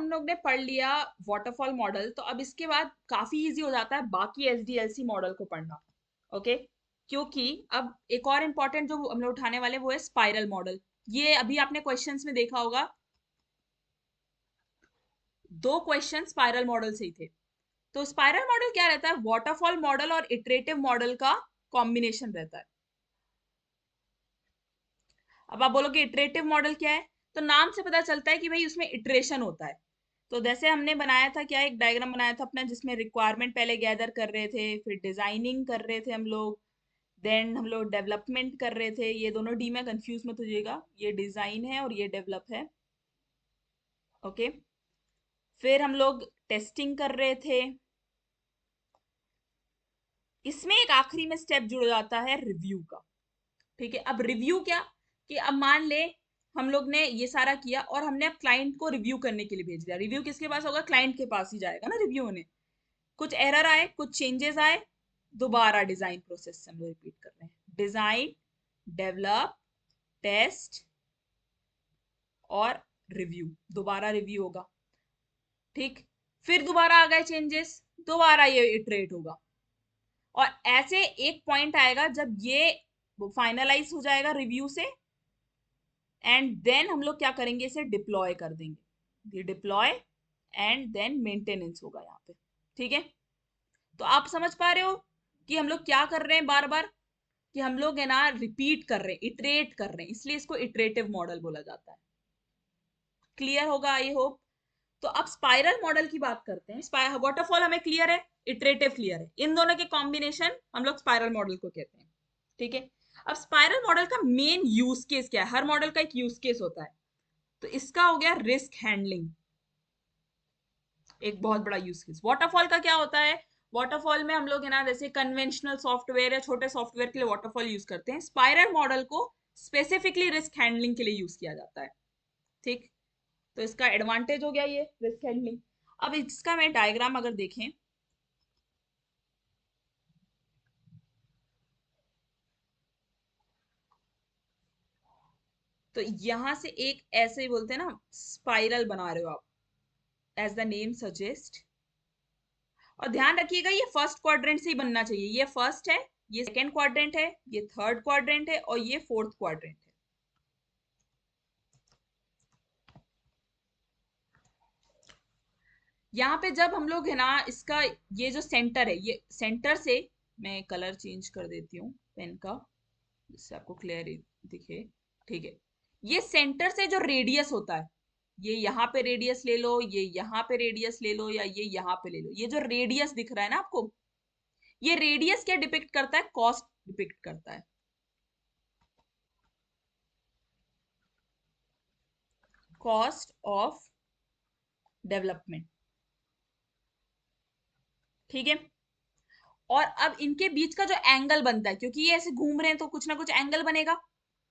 हम लोग ने पढ़ लिया वाटरफॉल मॉडल, तो अब इसके बाद काफी इजी हो जाता है बाकी एसडीएलसी मॉडल को पढ़ना। ओके, क्योंकि अब एक और इम्पोर्टेंट जो हम लोग उठाने वाले वो है स्पाइरल मॉडल। ये अभी आपने क्वेश्चंस में देखा होगा, 2 क्वेश्चन स्पाइरल मॉडल से ही थे। तो स्पाइरल मॉडल क्या रहता है, वाटरफॉल मॉडल और इटरेटिव मॉडल का कॉम्बिनेशन रहता है। अब आप बोलोगे इटरेटिव मॉडल क्या है, तो नाम से पता चलता है कि भाई उसमें इटरेशन होता है। तो जैसे हमने बनाया था क्या, एक डायग्राम बनाया था अपना, जिसमें रिक्वायरमेंट पहले गैदर कर रहे थे, फिर डिजाइनिंग कर रहे थे हम लोग, देन हम लोग डेवलपमेंट कर रहे थे। ये दोनों डी में कंफ्यूज मत हो जाइएगा, ये डिजाइन है और ये डेवलप है। ओके, फिर हम लोग टेस्टिंग कर रहे थे। इसमें एक आखिरी में स्टेप जुड़ जाता है रिव्यू का। ठीक है, अब रिव्यू क्या, कि अब मान ले हम लोग ने ये सारा किया और हमने अब क्लाइंट को रिव्यू करने के लिए भेज दिया। रिव्यू किसके पास होगा, क्लाइंट के पास ही जाएगा ना रिव्यू होने। कुछ एरर आए, कुछ चेंजेस आए, दोबारा डिजाइन प्रोसेस हम लोग रिपीट कर रहे हैं। डिजाइन, डेवलप, टेस्ट और रिव्यू, दोबारा रिव्यू होगा। ठीक, फिर दोबारा आ गए चेंजेस, दोबारा ये इटरेट होगा। और ऐसे एक पॉइंट आएगा जब ये फाइनलाइज हो जाएगा रिव्यू से, एंड देन हम लोग क्या करेंगे, इसे डिप्लॉय कर देंगे। ये डिप्लॉय एंड देन मेंटेनेंस होगा यहाँ पे। ठीक है, तो आप समझ पा रहे हो कि हम लोग क्या कर रहे हैं, बार बार कि हम लोग है ना रिपीट कर रहे हैं, इटरेट कर रहे हैं, इसलिए इसको इटरेटिव मॉडल बोला जाता है। क्लियर होगा आई होप। तो अब स्पाइरल मॉडल की बात करते हैं। वाटरफॉल हमें क्लियर है, इटरेटिव क्लियर है, इन दोनों के कॉम्बिनेशन हम लोग स्पाइरल मॉडल को कहते हैं। ठीक है, अब स्पाइरल मॉडल का मेन यूज केस क्या है, हर मॉडल का एक यूज केस होता है। तो इसका हो गया रिस्क हैंडलिंग, एक बहुत बड़ा यूज केस। वाटरफॉल का क्या होता है, वाटरफॉल में हम लोग है ना जैसे कन्वेंशनल सॉफ्टवेयर या छोटे सॉफ्टवेयर के लिए वाटरफॉल यूज करते हैं, स्पाइरल मॉडल को स्पेसिफिकली रिस्क हैंडलिंग के लिए यूज किया जाता है। ठीक, तो इसका एडवांटेज हो गया ये रिस्क हैंडलिंग। अब इसका मैं डायग्राम अगर देखें, तो यहां से एक ऐसे ही बोलते हैं ना, स्पाइरल बना रहे हो आप, एज द नेम सजेस्ट। और ध्यान रखिएगा ये फर्स्ट क्वाड्रेंट से ही बनना चाहिए। ये फर्स्ट है, ये सेकेंड क्वाड्रेंट है, ये थर्ड क्वाड्रेंट है और ये फोर्थ क्वाड्रेंट है। यहाँ पे जब हम लोग है ना इसका, ये जो सेंटर है, ये सेंटर से, मैं कलर चेंज कर देती हूँ पेन का जिससे आपको क्लियर दिखे। ठीक है, ये सेंटर से जो रेडियस होता है, ये यहाँ पे रेडियस ले लो, ये यहाँ पे रेडियस ले लो, या ये यहाँ पे ले लो, ये जो रेडियस दिख रहा है ना आपको, ये रेडियस क्या डिपिक्ट करता है, कॉस्ट डिपिक्ट करता है। Cost of development. ठीक है, और अब इनके बीच का जो एंगल बनता है, क्योंकि ये ऐसे घूम रहे हैं तो कुछ ना कुछ एंगल बनेगा।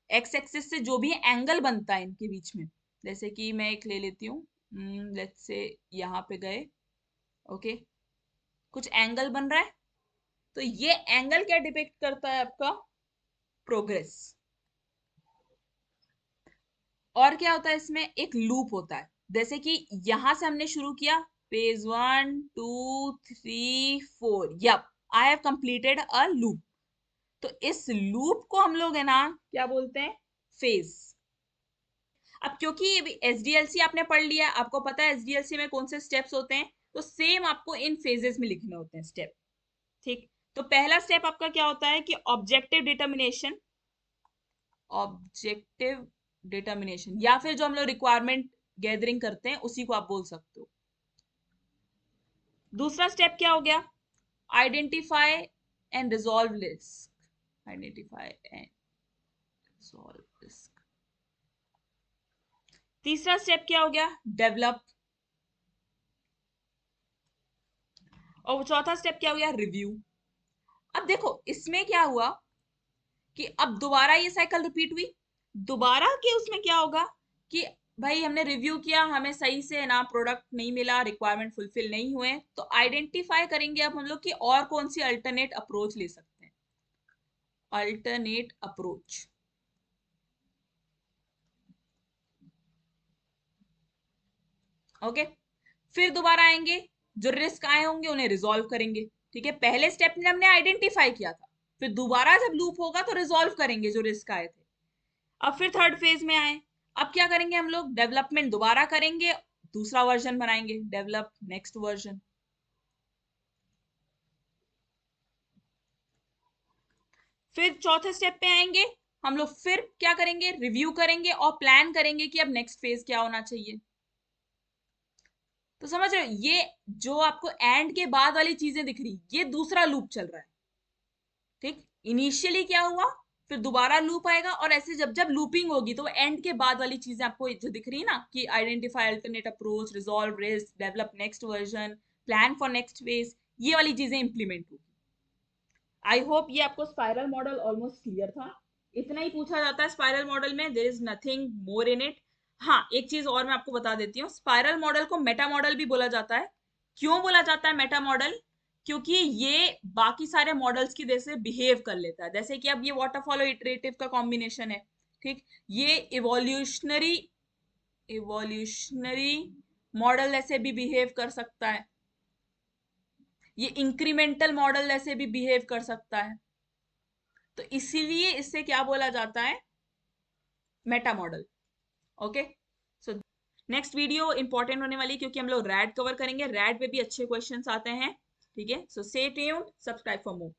एक्स एक्सिस से जो भी एंगल बनता है इनके बीच में, जैसे कि मैं एक ले लेती हूँ, लेट्स से यहाँ पे गए। ओके, कुछ एंगल बन रहा है, तो ये एंगल क्या डिपिक्ट करता है, आपका प्रोग्रेस। और क्या होता है इसमें, एक लूप होता है। जैसे कि यहां से हमने शुरू किया, phase 1 2 3 4, yup, I have completed a loop. तो इस लूप को हम लोग है ना क्या बोलते हैं, फेज। अब क्योंकि एसडीएलसी आपने पढ़ लिया, आपको पता है एसडीएलसी में कौन से स्टेप्स होते हैं, तो सेम आपको इन फेजेस में लिखने होते हैं स्टेप। ठीक, तो पहला स्टेप आपका क्या होता है कि ऑब्जेक्टिव डिटर्मिनेशन। ऑब्जेक्टिव डिटर्मिनेशन, या फिर जो हम लोग रिक्वायरमेंट गैदरिंग करते हैं उसी को आप बोल सकते हो। दूसरा स्टेप क्या हो गया, identify and resolve risk. Identify and resolve risk. तीसरा स्टेप क्या हो गया, डेवलप। और चौथा स्टेप क्या हो गया, रिव्यू। अब देखो इसमें क्या हुआ कि अब दोबारा ये साइकिल रिपीट हुई। दोबारा के उसमें क्या होगा कि भाई हमने रिव्यू किया, हमें सही से ना प्रोडक्ट नहीं मिला, रिक्वायरमेंट फुलफिल नहीं हुए, तो आइडेंटिफाई करेंगे अब हम लोग कि और कौन सी अल्टरनेट अप्रोच ले सकते हैं। Alternate approach. ओके, फिर दोबारा आएंगे, जो रिस्क आए होंगे उन्हें रिजॉल्व करेंगे। ठीक है, पहले स्टेप में हमने आइडेंटिफाई किया था, फिर दोबारा जब लूप होगा तो रिजॉल्व करेंगे जो रिस्क आए थे। अब फिर थर्ड फेज में आए, अब क्या करेंगे हम लोग, डेवलपमेंट दोबारा करेंगे, दूसरा वर्जन बनाएंगे, डेवलप नेक्स्ट वर्जन। फिर चौथे स्टेप पे आएंगे हम लोग, फिर क्या करेंगे, रिव्यू करेंगे और प्लान करेंगे कि अब नेक्स्ट फेज क्या होना चाहिए। तो समझ रहे हो, ये जो आपको एंड के बाद वाली चीजें दिख रही, ये दूसरा लूप चल रहा है। ठीक, इनिशियली क्या हुआ, फिर दोबारा लूप आएगा, और ऐसे जब जब लूपिंग होगी तो एंड के बाद वाली चीजें आपको जो दिख रही है ना, कि identify alternate approach, resolve risk, develop next version, plan for next phase, ये वाली चीजें इंप्लीमेंट होगी। आई होप ये आपको स्पाइरल मॉडल ऑलमोस्ट क्लियर था। इतना ही पूछा जाता है स्पाइरल मॉडल में, there is nothing more in it. हाँ, एक चीज और मैं आपको बता देती हूँ, स्पाइरल मॉडल को मेटा मॉडल भी बोला जाता है। क्यों बोला जाता है मेटा मॉडल, क्योंकि ये बाकी सारे मॉडल्स की जैसे बिहेव कर लेता है, जैसे कि अब ये वाटरफॉल और इटरेटिव का कॉम्बिनेशन है। ठीक, ये इवोल्यूशनरी इवोल्यूशनरी मॉडल ऐसे भी बिहेव कर सकता है, ये इंक्रीमेंटल मॉडल ऐसे भी बिहेव कर सकता है। तो इसीलिए इससे क्या बोला जाता है, Meta model. Okay, so next video important होने वाली है, क्योंकि हम लोग रैड कवर करेंगे, रैड पे भी अच्छे क्वेश्चंस आते हैं। ठीक है, so stay tuned, subscribe for more.